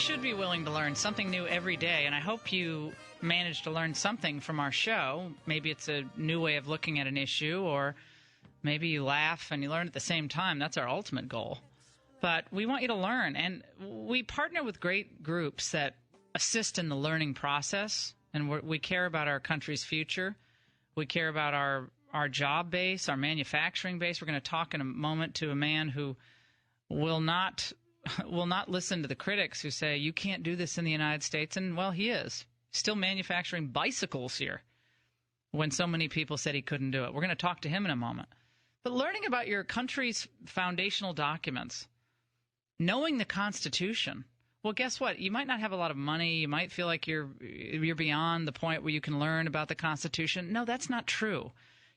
should be willing to learn something new every day, and I hope you manage to learn something from our show. Maybe it's a new way of looking at an issue, or maybe you laugh and you learn at the same time. That's our ultimate goal. But we want you to learn, and we partner with great groups that assist in the learning process, and we care about our country's future. We care about our job base, our manufacturing base. We're going to talk in a moment to a man who will not listen to the critics who say, you can't do this in the United States. And, well, he is. Still manufacturing bicycles here when so many people said he couldn't do it. We're going to talk to him in a moment. But learning about your country's foundational documents, knowing the Constitution, well, guess what? You might not have a lot of money. You might feel like you're beyond the point where you can learn about the Constitution. No, that's not true.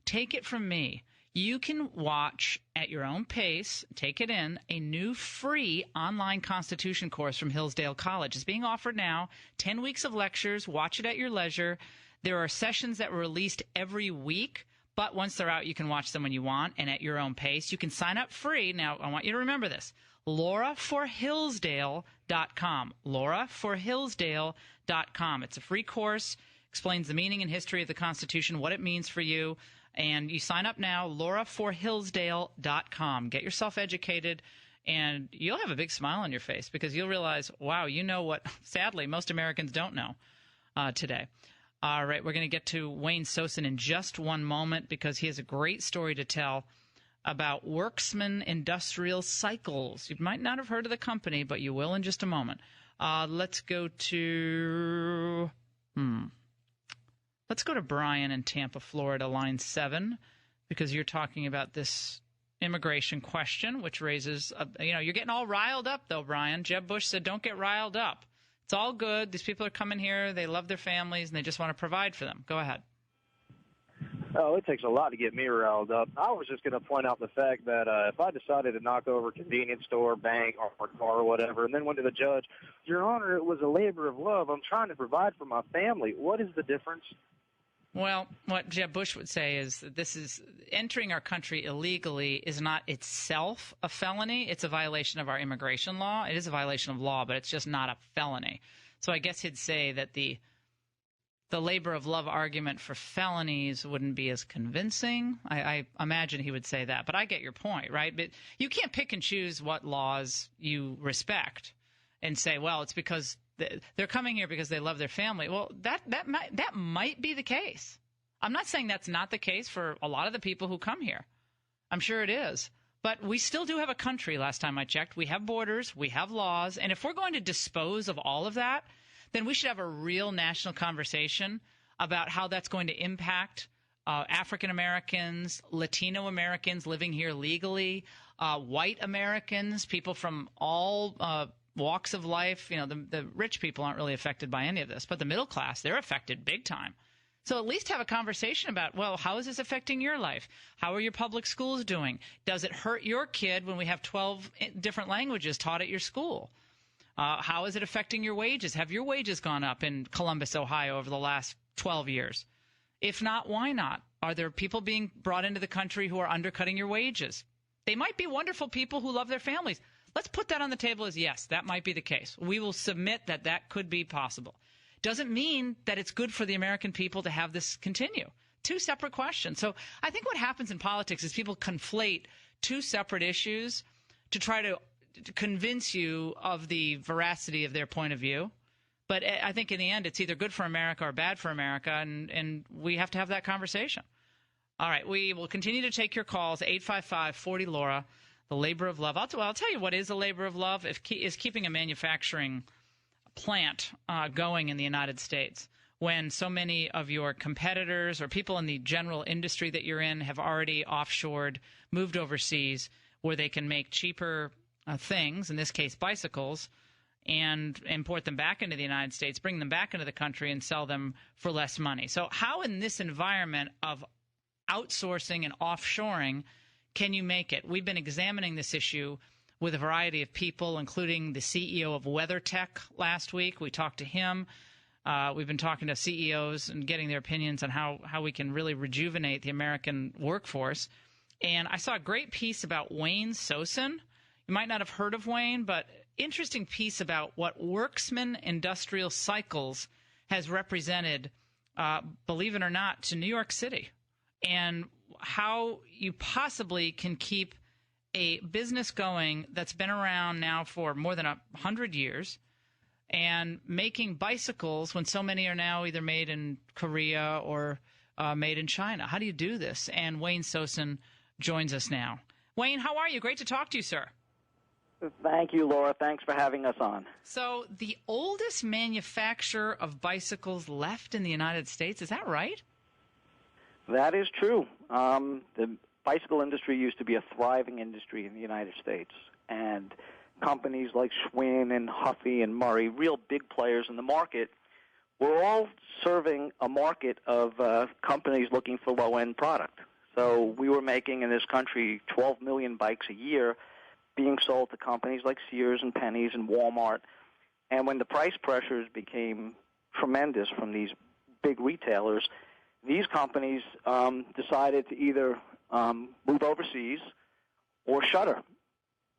Take it from me. You can watch at your own pace, take it in, a new free online Constitution course from Hillsdale College. It's being offered now, 10 weeks of lectures. Watch it at your leisure. There are sessions that were released every week, but once they're out, you can watch them when you want and at your own pace. You can sign up free. Now, I want you to remember this. LauraForHillsdale.com. LauraForHillsdale.com. It's a free course, explains the meaning and history of the Constitution, what it means for you. And you sign up now, LauraForHillsdale.com. Get yourself educated, and you'll have a big smile on your face because you'll realize, wow, you know what, sadly, most Americans don't know today. All right, we're going to get to Wayne Sosin in just one moment because he has a great story to tell about Worksman Industrial Cycles. You might not have heard of the company, but you will in just a moment. Let's go to Brian in Tampa, Florida, line 7, because you're talking about this immigration question, which raises, you're getting all riled up, though, Brian. Jeb Bush said, don't get riled up. It's all good. These people are coming here. They love their families, and they just want to provide for them. Go ahead. Oh, it takes a lot to get me riled up. I was just going to point out the fact that if I decided to knock over a convenience store, bank, or car or whatever, and then went to the judge, Your Honor, it was a labor of love. I'm trying to provide for my family. What is the difference? Well, what Jeb Bush would say is that this is entering our country illegally is not itself a felony. It's a violation of our immigration law. It is a violation of law, but it's just not a felony. So I guess he'd say that the labor of love argument for felonies wouldn't be as convincing. I imagine he would say that. But I get your point, right? But you can't pick and choose what laws you respect and say, well, it's because they're coming here because they love their family. Well, that might be the case. I'm not saying that's not the case for a lot of the people who come here. I'm sure it is. But we still do have a country, last time I checked. We have borders. We have laws. And if we're going to dispose of all of that, then we should have a real national conversation about how that's going to impact African Americans, Latino Americans living here legally, white Americans, people from all walks of life. The rich people aren't really affected by any of this, but the middle class, they're affected big time. So at least have a conversation about, well, how is this affecting your life? How are your public schools doing? Does it hurt your kid when we have 12 different languages taught at your school? How is it affecting your wages? Have your wages gone up in Columbus, Ohio over the last 12 years? If not, why not? Are there people being brought into the country who are undercutting your wages? They might be wonderful people who love their families. Let's put that on the table as yes, that might be the case. We will submit that that could be possible. Doesn't mean that it's good for the American people to have this continue. Two separate questions. So I think what happens in politics is people conflate two separate issues to try to convince you of the veracity of their point of view. But I think in the end, it's either good for America or bad for America, and we have to have that conversation. All right, we will continue to take your calls, 855-40-LAURA, the labor of love. I'll tell you what is a labor of love, is keeping a manufacturing plant going in the United States when so many of your competitors or people in the general industry that you're in have already offshored, moved overseas, where they can make cheaper things, in this case bicycles, and import them back into the United States, bring them back into the country and sell them for less money. So how in this environment of outsourcing and offshoring can you make it? We've been examining this issue with a variety of people, including the CEO of WeatherTech last week. We talked to him. We've been talking to CEOs and getting their opinions on how we can really rejuvenate the American workforce. And I saw a great piece about Wayne Sosin. You might not have heard of Wayne, but interesting piece about what Worksman Industrial Cycles has represented, believe it or not, to New York City, and how you possibly can keep a business going that's been around now for more than 100 years and making bicycles when so many are now either made in Korea or made in China. How do you do this? And Wayne Sosin joins us now. Wayne, how are you? Great to talk to you, sir. Thank you, Laura. Thanks for having us on. So the oldest manufacturer of bicycles left in the United States, is that right? That is true. The bicycle industry used to be a thriving industry in the United States, and companies like Schwinn and Huffy and Murray, real big players in the market, were all serving a market of companies looking for low-end product. So we were making in this country 12 million bikes a year being sold to companies like Sears and Penny's and Walmart. And when the price pressures became tremendous from these big retailers, these companies decided to either move overseas or shutter.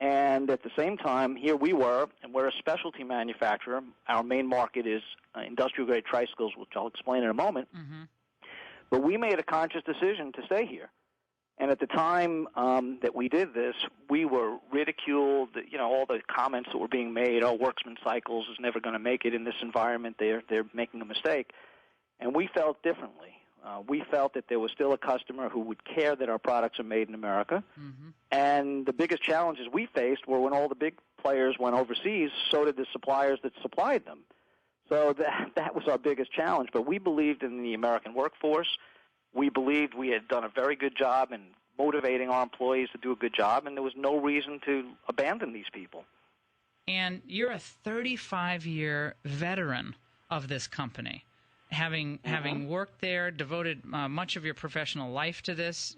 And at the same time, here we were, and we're a specialty manufacturer. Our main market is industrial-grade tricycles, which I'll explain in a moment. Mm-hmm. But we made a conscious decision to stay here. And at the time that we did this, we were ridiculed, all the comments that were being made, Worksman Cycles is never going to make it in this environment. They're making a mistake. And we felt differently. We felt that there was still a customer who would care that our products are made in America. Mm-hmm. And the biggest challenges we faced were when all the big players went overseas, so did the suppliers that supplied them. So that was our biggest challenge. But we believed in the American workforce. We believed we had done a very good job in motivating our employees to do a good job, and there was no reason to abandon these people. And you're a 35-year veteran of this company, having worked there, devoted much of your professional life to this.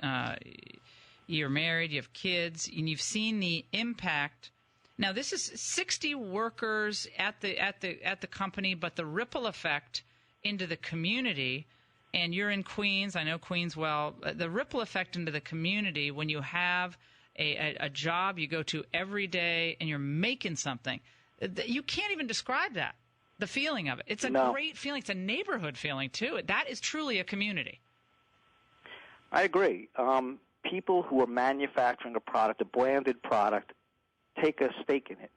You're married, you have kids, and you've seen the impact. Now, this is 60 workers at the company, but the ripple effect into the community. And you're in Queens. I know Queens well. The ripple effect into the community when you have a job you go to every day and you're making something, you can't even describe that, the feeling of it. It's a great feeling. It's a neighborhood feeling, too. That is truly a community. I agree. People who are manufacturing a product, a branded product, take a stake in it.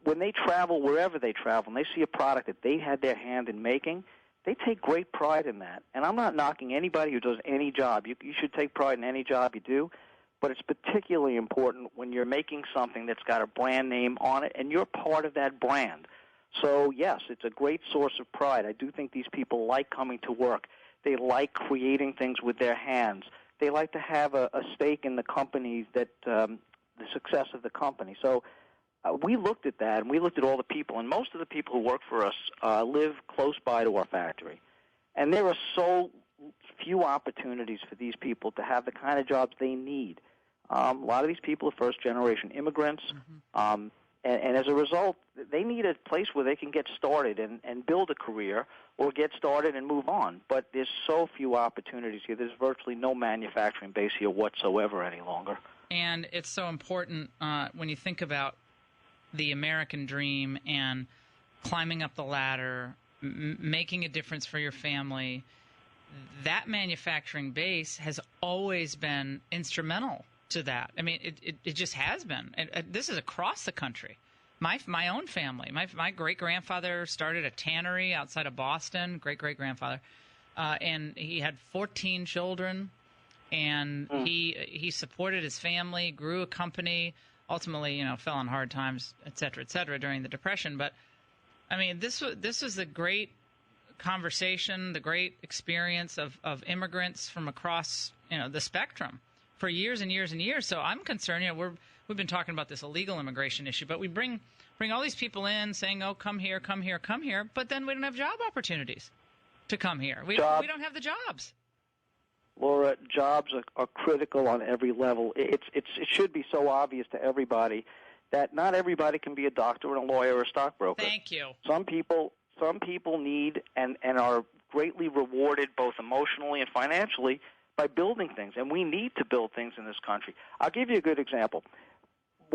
When they travel, wherever they travel, and they see a product that they had their hand in making, they take great pride in that. And I'm not knocking anybody who does any job. You should take pride in any job you do, but it's particularly important when you're making something that's got a brand name on it and you're part of that brand. So, yes, it's a great source of pride. I do think these people like coming to work. They like creating things with their hands. They like to have a stake in the company, that the success of the company. So we looked at that, and we looked at all the people, and most of the people who work for us live close by to our factory. And there are so few opportunities for these people to have the kind of jobs they need. A lot of these people are first-generation immigrants, mm-hmm. And as a result, they need a place where they can get started and build a career or get started and move on. But there's so few opportunities here. There's virtually no manufacturing base here whatsoever any longer. And it's so important when you think about the American dream and climbing up the lit, making a difference for your family. That manufacturing base has always been instrumental to that. I mean, it just has been. This is across the country. My own family, my great-grandfather started a tannery outside of Boston, great-great-grandfather, and he had 14 children, and he supported his family, grew a company, ultimately, fell on hard times, et cetera, during the Depression. But, I mean, this was the great conversation, the great experience of immigrants from across, the spectrum for years and years and years. So I'm concerned, we've been talking about this illegal immigration issue, but we bring all these people in saying, oh, come here, come here, come here, but then we don't have job opportunities to come here. We don't have the jobs. Laura, jobs are critical on every level. It should be so obvious to everybody that not everybody can be a doctor and a lawyer or a stockbroker. Thank you. Some people need and are greatly rewarded both emotionally and financially by building things, and we need to build things in this country. I'll give you a good example.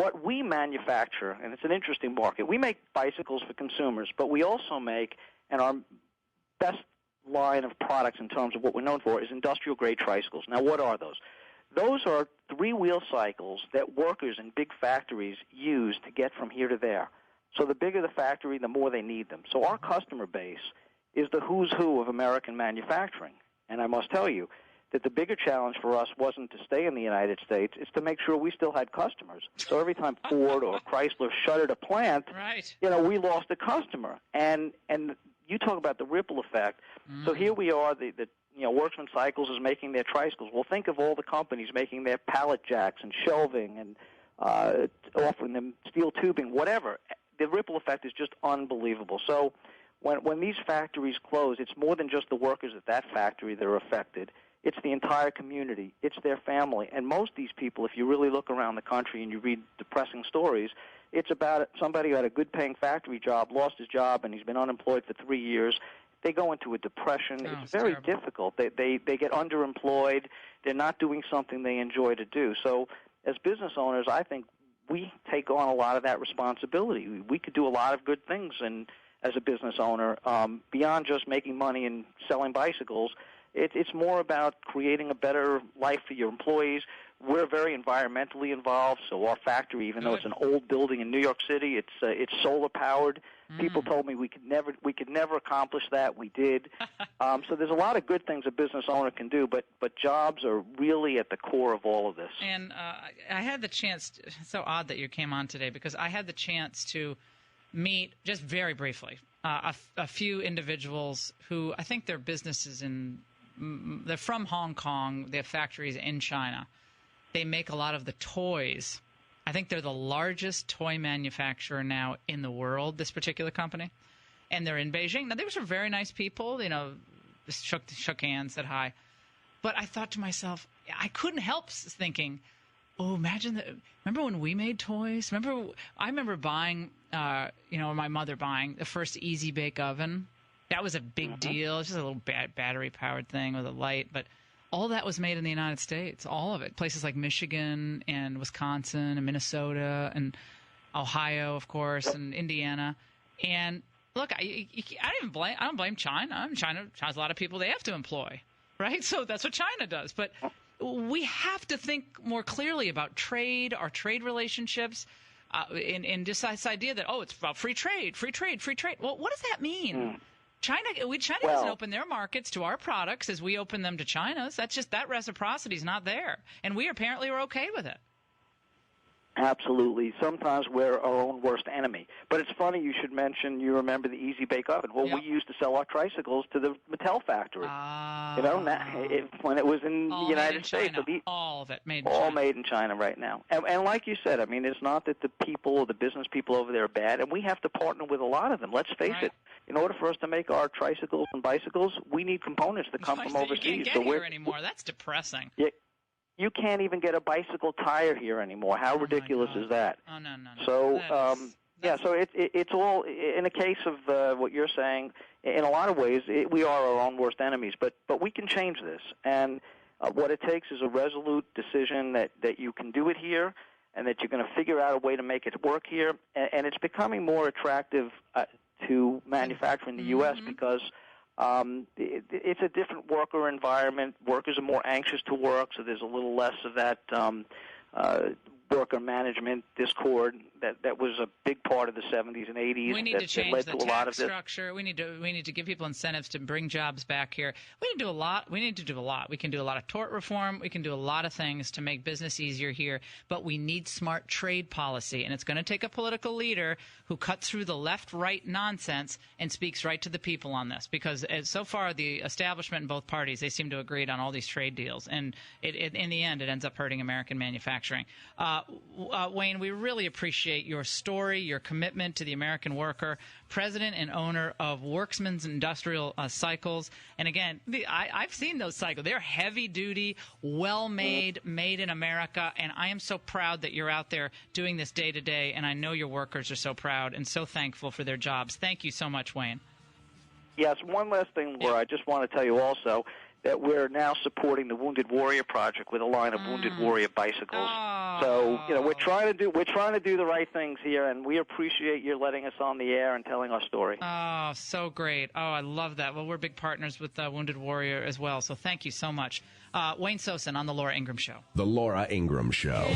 what we manufacture, and it's an interesting market, we make bicycles for consumers, but we also make, and our best line of products in terms of what we're known for is industrial-grade tricycles. Now, what are those? Those are three-wheel cycles that workers in big factories use to get from here to there. So the bigger the factory, the more they need them. So our customer base is the who's who of American manufacturing. And I must tell you that the bigger challenge for us wasn't to stay in the United States, it's to make sure we still had customers. So every time Ford or Chrysler shuttered a plant, right, we lost a customer. And you talk about the ripple effect. So here we are, the Worksman Cycles is making their tricycles. Well, think of all the companies making their pallet jacks and shelving and offering them steel tubing, whatever. The ripple effect is just unbelievable. So when these factories close, it's more than just the workers at that factory that are affected. It's the entire community. It's their family. And most of these people, if you really look around the country and you read depressing stories, it's about somebody who had a good-paying factory job, lost his job, and he's been unemployed for 3 years. They go into a depression. It's very difficult. They get underemployed. They're not doing something they enjoy to do. So as business owners, I think we take on a lot of that responsibility. We could do a lot of good things as a business owner beyond just making money and selling bicycles. It's more about creating a better life for your employees. We're very environmentally involved, so our factory, even though it's an old building in New York City, it's solar powered. People told me we could never accomplish that. We did. So there's a lot of good things a business owner can do, but jobs are really at the core of all of this. And I had the chance. It's so odd that you came on today because I had the chance to meet just very briefly a few individuals who I think their businesses they're from Hong Kong. They have factories in China. They make a lot of the toys. I think they're the largest toy manufacturer now in the world, this particular company. And they're in Beijing. Now, they were very nice people, just shook hands, said hi. But I thought to myself, I couldn't help thinking, remember when we made toys? I remember buying, my mother buying the first Easy Bake Oven. That was a big deal. It's just a little battery-powered thing with a light. But all that was made in the United States, all of it. Places like Michigan and Wisconsin and Minnesota and Ohio, of course, and Indiana. And look, I don't blame China. China has a lot of people they have to employ, right? So that's what China does. But we have to think more clearly about trade, our trade relationships, and just this idea that, it's about free trade. Well, what does that mean? China doesn't open their markets to our products as we open them to China's. That's just that reciprocity is not there, and we apparently are okay with it. Absolutely. Sometimes we're our own worst enemy. But it's funny you should mention, you remember the Easy Bake Oven. Well, we used to sell our tricycles to the Mattel factory. When it was in the United States. So all of it made in China. All made in China right now. And like you said, it's not that the people or the business people over there are bad, and we have to partner with a lot of them. Let's face it. In order for us to make our tricycles and bicycles, we need components that come from overseas. You can't get here anymore. That's depressing. You can't even get a bicycle tire here anymore. How ridiculous is that? Oh, no. So, so it's all, in the case of what you're saying, in a lot of ways, we are our own worst enemies, but we can change this. And what it takes is a resolute decision that you can do it here and that you're going to figure out a way to make it work here. And it's becoming more attractive to manufacture in the U.S. because it's a different worker environment. Workers are more anxious to work, so there's a little less of that worker management discord that was a big part of the 70s and 80s. We need to change the tax structure. We need to give people incentives to bring jobs back here. We need to do a lot. We can do a lot of tort reform. We can do a lot of things to make business easier here. But we need smart trade policy, and it's going to take a political leader who cuts through the left-right nonsense and speaks right to the people on this. Because so far, the establishment in both parties, they seem to have agreed on all these trade deals, and in the end, it ends up hurting American manufacturing. Wayne, we really appreciate your story, your commitment to the American worker, president and owner of Worksman's Industrial Cycles. And again, I've seen those cycles. They're heavy-duty, well-made, made in America, and I am so proud that you're out there doing this day to day, and I know your workers are so proud and so thankful for their jobs. Thank you so much, Wayne. Yes, one last thing, Laura. I just want to tell you also that we're now supporting the Wounded Warrior Project with a line of Wounded Warrior bicycles. Oh. So, we're trying to do the right things here, and we appreciate you letting us on the air and telling our story. Oh, so great. Oh, I love that. Well, we're big partners with Wounded Warrior as well, so thank you so much. Wayne Sosin on The Laura Ingraham Show. The Laura Ingraham Show.